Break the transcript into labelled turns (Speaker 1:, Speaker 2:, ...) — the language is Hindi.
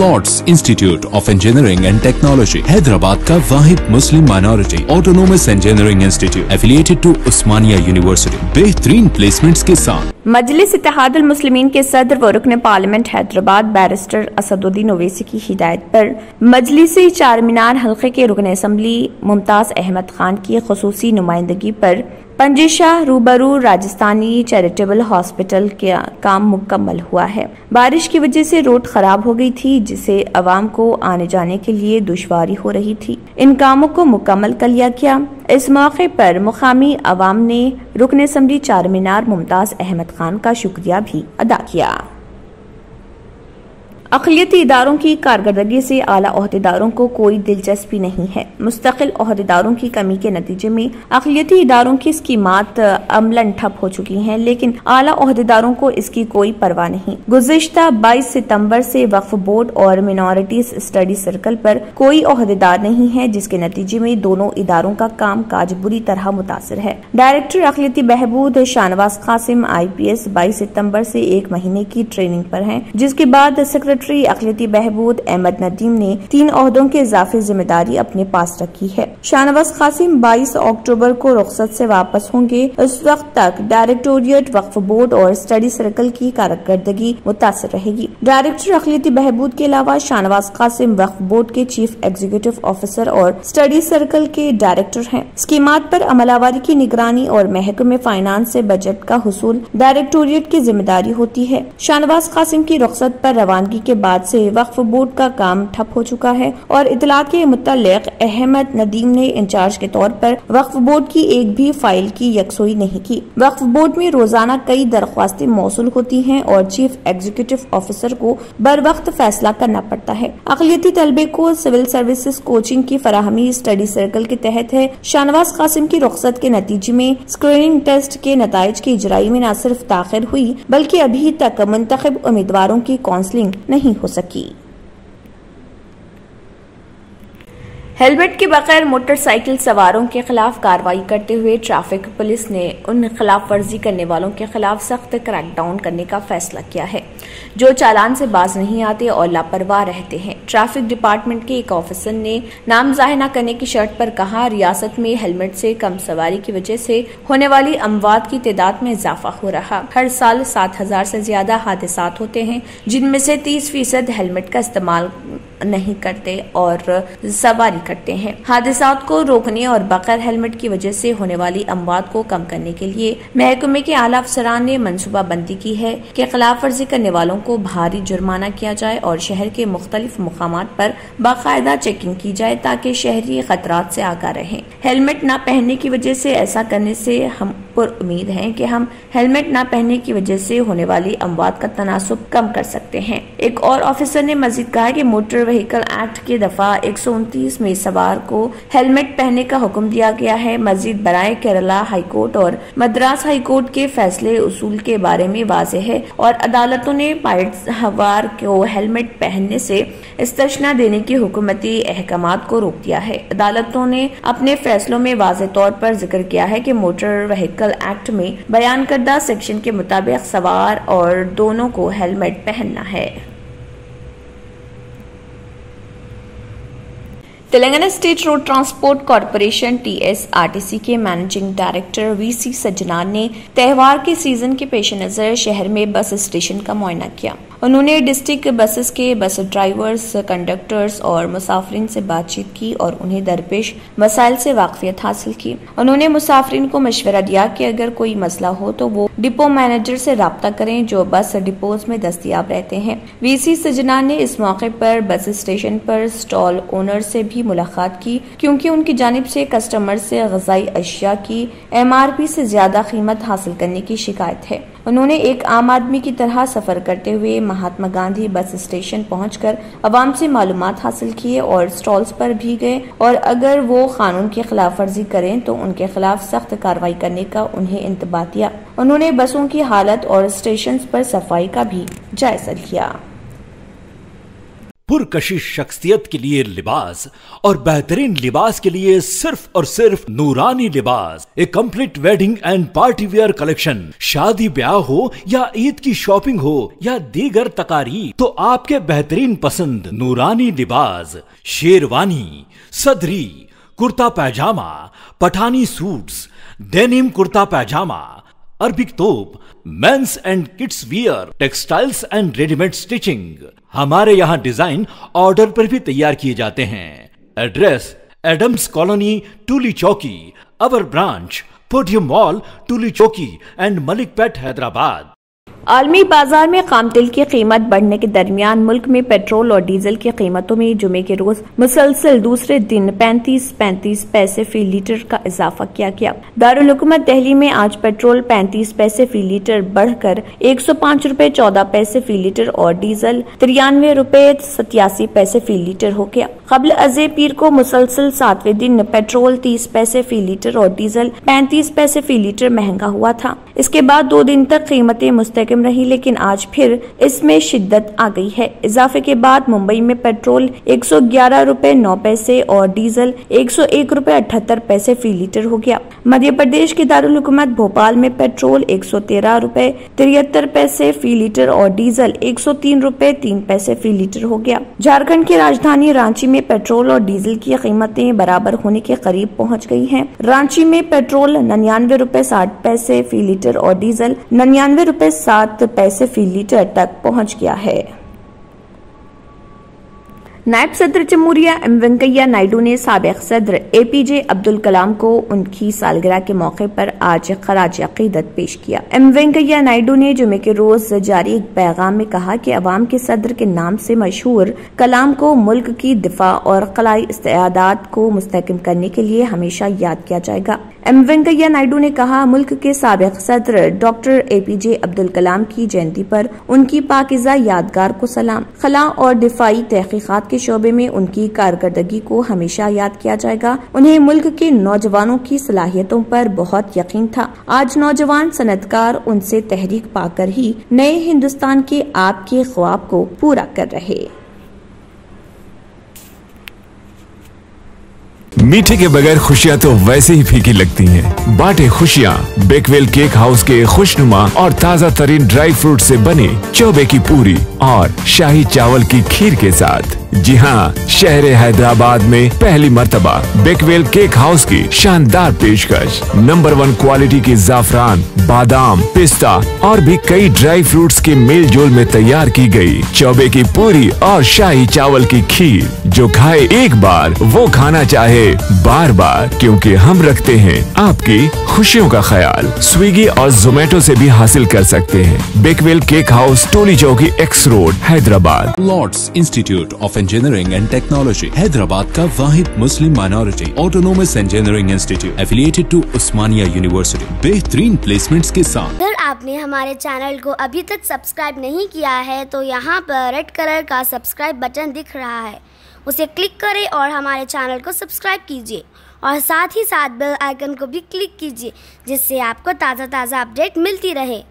Speaker 1: Lord's Institute of Engineering and Technology Hyderabad का वाहिद मुस्लिम minority autonomous engineering institute affiliated to Osmania University, बेहतरीन प्लेसमेंट्स के साथ।
Speaker 2: मजलिस इत्तेहादुल मुस्लिमीन के सदर व रुकन पार्लियामेंट हैदराबाद बैरिस्टर असदुद्दीन ओवैसी की हिदायत पर मजलिसी चारमीनार हल्के के रुकन असम्बली मुमताज अहमद खान की खुसूसी नुमाइंदगी पर पंजीशाह रूबरू राजस्थानी चैरिटेबल हॉस्पिटल का काम मुकम्मल हुआ है। बारिश की वजह से रोड खराब हो गई थी, जिससे अवाम को आने जाने के लिए दुश्वारी हो रही थी। इन कामों को मुकम्मल कर लिया गया। इस मौके पर मुकामी अवाम ने रुकन असम्बली चारमीनार मुमताज अहमद खान का शुक्रिया भी अदा किया। अक़लियती इदारों की कारकर्दगी से आला ओहदेदारों को कोई दिलचस्पी नहीं है। मुस्तकिल ओहदेदारों की कमी के नतीजे में अक़लियती इदारों की स्कीमात अमलन ठप हो चुकी हैं, लेकिन आला ओहदेदारों को इसकी कोई परवाह नहीं। गुज़िश्ता 22 सितंबर से वक्फ बोर्ड और मिनॉरिटीज स्टडी सर्कल पर कोई ओहदेदार नहीं है, जिसके नतीजे में दोनों इदारों का काम काज बुरी तरह मुतासर है। डायरेक्टर अक़लियती बहबूद शाहनवाज कासिम IPS 22 सितंबर से 1 महीने की ट्रेनिंग पर हैं, जिसके बाद सेक्रेटरी अक़लियती बहबूद अहमद नदीम ने 3 ओहदों के इजाफी जिम्मेदारी अपने पास रखी है। शाहनवाज कासिम 22 अक्टूबर को रुखसत से वापस होंगे। इस वक्त तक डायरेक्टोरिएट, वक्फ बोर्ड और स्टडी सर्कल की कारकर्दगी मुतासर रहेगी। डायरेक्टर अक़लियती बहबूद के अलावा शाहनवाज कासिम वक्फ बोर्ड के चीफ एग्जीक्यूटिव ऑफिसर और स्टडी सर्कल के डायरेक्टर हैं। स्कीमात पर अमलावरी की निगरानी और महकमे फाइनेंस से बजट का हुसूल डायरेक्टोरिएट की जिम्मेदारी होती है। शाहनवाज कासिम की रुखसत पर रवानगी के बाद से वक्फ बोर्ड का काम ठप हो चुका है और इतला के मुतालिक अहमद नदीम ने इंचार्ज के तौर पर वक्फ बोर्ड की एक भी फाइल की यकसोई नहीं की। वक्फ बोर्ड में रोजाना कई दरख्वास्तें मौसूल होती हैं और चीफ एग्जीक्यूटिव ऑफिसर को बर वक्त फैसला करना पड़ता है। अक़लियती तलबे को सिविल सर्विसेज कोचिंग की फराहमी स्टडी सर्कल के तहत है। शाहनवाज कासिम की रुखसत के नतीजे में स्क्रीनिंग टेस्ट के नताइज की इजराई में न सिर्फ ताखिर हुई, बल्कि अभी तक मुंतखब उम्मीदवारों की काउंसलिंग नहीं हो सकी। हेलमेट के बगैर मोटरसाइकिल सवारों के खिलाफ कार्रवाई करते हुए ट्रैफिक पुलिस ने उन खिलाफ वर्जी करने वालों के खिलाफ सख्त क्रैकडाउन करने का फैसला किया है जो चालान से बाज नहीं आते और लापरवाह रहते हैं। ट्रैफिक डिपार्टमेंट के एक ऑफिसर ने नाम जाहिर न करने की शर्त पर कहा, रियासत में हेलमेट से कम सवारी की वजह से होने वाली अमवात की तादाद में इजाफा हो रहा। हर साल 7000 से ज्यादा हादसात होते हैं, जिनमें से 30% हेलमेट का इस्तेमाल नहीं करते और सवारी करते हैं। हादसात को रोकने और बगैर हेलमेट की वजह से होने वाली अमवात को कम करने के लिए महकमे के आला अफसरान ने मनसूबाबंदी की है कि खिलाफ वर्जी करने वालों को भारी जुर्माना किया जाए और शहर के मुख्तलिफ मुकामात पर बाकायदा चेकिंग की जाए ताकि शहरी खतरात से आगाह रहें। हेलमेट न पहनने की वजह से ऐसा करने से हम पर उम्मीद है कि हम हेलमेट न पहनने की वजह से होने वाली अमवात का तनासुब कम कर सकते हैं। एक और ऑफिसर ने मजीद कहा कि मोटर व्हीकल एक्ट के दफा 129 में सवार को हेलमेट पहनने का हुक्म दिया गया है। मजीद बराए केरला हाईकोर्ट और मद्रास हाईकोर्ट के फैसले उसूल के बारे में वाज़ेह है और अदालतों ने पायलट सवार को हेलमेट पहनने से इस्तिस्ना देने की हुकूमती अहकामात को रोक दिया है। अदालतों ने अपने फैसलों में वाज़ेह तौर पर जिक्र किया है कि मोटर व्हीकल एक्ट में बयान करदा सेक्शन के मुताबिक सवार और दोनों को हेलमेट पहनना है। Telangana state road transport corporation TSRTC के मैनेजिंग डायरेक्टर VC सज्जनान ने त्यौहार के सीजन के पेश नजर शहर में बस स्टेशन का मुआयना किया। उन्होंने डिस्ट्रिक्ट बसेस के बस ड्राइवर्स, कंडक्टर्स और मुसाफिरीन से बातचीत की और उन्हें दरपेश मसाइल से वाकफियत हासिल की। उन्होंने मुसाफिरीन को मशवरा दिया कि अगर कोई मसला हो तो वो डिपो मैनेजर से राब्ता करें जो बस डिपोज में दस्तयाब रहते हैं। VC सज्जनान ने इस मौके पर बस स्टेशन पर स्टॉल ओनर से भी मुलाकात की, क्योंकि उनकी जानिब से कस्टमर से ग़िज़ाई अशिया की MRP से ज्यादा कीमत हासिल करने की शिकायत है। उन्होंने एक आम आदमी की तरह सफर करते हुए महात्मा गांधी बस स्टेशन पहुंचकर अवाम से मालूमात हासिल किए और स्टॉल्स पर भी गए और अगर वो कानून की खिलाफ वर्जी करें तो उनके खिलाफ सख्त कार्रवाई करने का उन्हें इंतबाह दिया। उन्होंने बसों की हालत और स्टेशन पर सफाई का भी जायजा लिया।
Speaker 3: पुरकशिश शख्सियत के लिए लिबास और बेहतरीन लिबास के लिए सिर्फ और सिर्फ Noorani Libas, a complete wedding and party wear collection. शादी ब्याह हो या ईद की शॉपिंग हो या दीगर तकारीब, तो आपके बेहतरीन पसंद नूरानी Libas, sherwani, sadri, kurta pyjama, Pathani suits, denim kurta pyjama, Arabic तोप, men's and kids wear, textiles and readymade stitching. हमारे यहाँ डिजाइन ऑर्डर पर भी तैयार किए जाते हैं। एड्रेस एडम्स कॉलोनी, टूली चौकी। अवर ब्रांच पोडियम मॉल, टूली चौकी एंड मलिकपेट, हैदराबाद।
Speaker 2: आलमी बाजार में खाम तेल की कीमत बढ़ने के दरमियान मुल्क में पेट्रोल और डीजल की कीमतों में जुमे के रोज मुसलसल दूसरे दिन 35 पैसे फी लीटर का इजाफा किया गया। दारुल हुकूमत दिल्ली में आज पेट्रोल 35 पैसे फी लीटर बढ़कर 105 रुपए 14 पैसे फी लीटर और डीजल 93 रुपए 87 पैसे फी लीटर हो गया। कबल अज़े पीर को मुसलसल 7वें दिन पेट्रोल 30 पैसे फी लीटर और डीजल 35 पैसे फी लीटर महंगा हुआ था। इसके बाद 2 दिन तक कीमतें मुस्तकिम रही, लेकिन आज फिर इसमें शिद्दत आ गई है। इजाफे के बाद मुंबई में पेट्रोल 111 रुपए 9 पैसे और डीजल 101 रुपए 78 पैसे फी लीटर हो गया। मध्य प्रदेश के दारुल हुकूमत भोपाल में पेट्रोल 113 रुपए 73 पैसे फी लीटर और डीजल 103 रुपए 3 पैसे फी लीटर हो गया। झारखंड की राजधानी रांची में पेट्रोल और डीजल की कीमतें बराबर होने के करीब पहुंच गई हैं। रांची में पेट्रोल 99 रुपए 60 पैसे फी लीटर और डीजल 99 रुपए 7 पैसे फी लीटर तक पहुंच गया है। नायब सदर जमहूरिया एम वेंकैया नायडू ने साबिक सदर APJ अब्दुल कलाम को उनकी सालगिरह के मौके पर आज खराज अकीदत पेश किया। एम वेंकैया नायडू ने जुमे के रोज जारी एक पैगाम में कहा कि अवाम के सदर के नाम से मशहूर कलाम को मुल्क की दिफा और कलाई इस्तेआदात को मुस्तहकम करने के लिए हमेशा याद किया जाएगा। एम वेंकैया नायडू ने कहा, मुल्क के साबिक सदर डॉक्टर APJ अब्दुल कलाम की जयंती पर उनकी पाकिज़ा यादगार को सलाम। खला और दिफाई तहकीकात के शोबे में उनकी कारकर्दगी को हमेशा याद किया जाएगा। उन्हें मुल्क के नौजवानों की सलाहियतों पर बहुत यकीन था। आज नौजवान सनतकार उनसे तहरीक पाकर ही नए हिंदुस्तान के आपके ख्वाब को पूरा कर रहे।
Speaker 4: मीठे के बगैर खुशियाँ तो वैसे ही फीकी लगती हैं। बांटे खुशियाँ बेकवेल केक हाउस के खुशनुमा और ताज़ा तरीन ड्राई फ्रूट से बने चौबे की पूरी और शाही चावल की खीर के साथ। जी हाँ, शहर हैदराबाद में पहली मर्तबा बेकवेल केक हाउस की शानदार पेशकश। नंबर 1 क्वालिटी की जाफरान, बादाम, पिस्ता और भी कई ड्राई फ्रूट्स के मेल जोल में तैयार की गई चौबे की पूरी और शाही चावल की खीर, जो खाए एक बार वो खाना चाहे बार बार, क्योंकि हम रखते हैं आपकी खुशियों का ख्याल। स्विगी और जोमेटो से भी हासिल कर सकते हैं। Bakewell cake house, Toli Chowki, X road, Hyderabad.
Speaker 1: Lords Institute of Engineering and Technology, Hyderabad का वाहिद मुस्लिम minority autonomous engineering institute affiliated to Osmania University, बेहतरीन प्लेसमेंट्स के साथ।
Speaker 5: अगर आपने हमारे चैनल को अभी तक सब्सक्राइब नहीं किया है तो यहाँ पर रेड कलर का सब्सक्राइब बटन दिख रहा है, उसे क्लिक करें और हमारे चैनल को सब्सक्राइब कीजिए और साथ ही साथ बेल आइकन को भी क्लिक कीजिए, जिससे आपको ताज़ा अपडेट मिलती रहे।